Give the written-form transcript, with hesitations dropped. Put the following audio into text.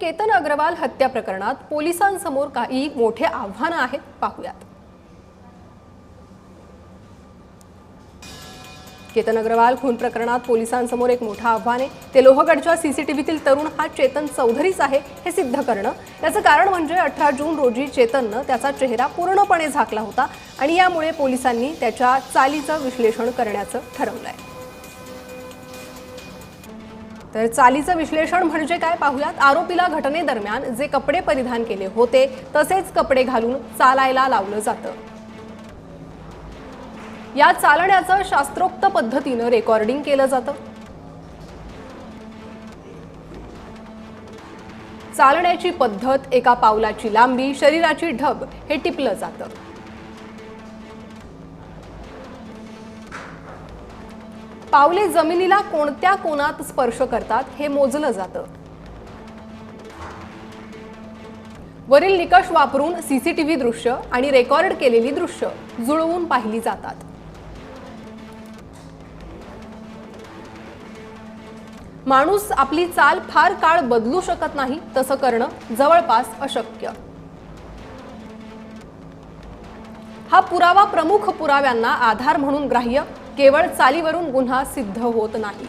केतन अग्रवाल हत्या प्रकरणात पोलिसांसमोर काही मोठे आव्हानं आहेत, पाहूयात। केतन अग्रवाल खून प्रकरणात पोलिसांसमोर एक मोठं आव्हान आहे। ते लोहगडच्या सीसीटीव्हीतील तरुण हा चेतन चौधरीच आहे हे सिद्ध करणं। याचं कारण म्हणजे 18 जून रोजी चेतननं त्याचा चेहरा पूर्णपणे झाकला होता आणि यामुळे पोलिसांनी त्याच्या चालीचं विश्लेषण करण्याचं ठरवलंय। तर चालीचं विश्लेषण म्हणजे काय, पाहूयात। आरोपीला घटनेदरम्यान जे कपडे परिधान केले होते तसेच कपडे घालून चालायला लावलं जातं। या चालण्याचं शास्त्रोक्त पद्धतीनं रेकॉर्डिंग केलं जातं। चालण्याची पद्धत, एका पावलाची लांबी, शरीराची ढब हे टिपलं जातं। पावले जमिनीला कोणत्या कोनात स्पर्श करतात हे मोजलं जातं। वरील निकष वापरून सीसीटीव्ही दृश्य आणि रेकॉर्ड केलेली दृश्य जुळवून पाहिली जातात। माणूस आपली चाल फार काळ बदलू शकत नाही, तसं करणं जवळपास अशक्य। हा पुरावा प्रमुख पुराव्यांना आधार म्हणून ग्राह्य, केवळ चालीवरून गुन्हा सिद्ध होत नाही।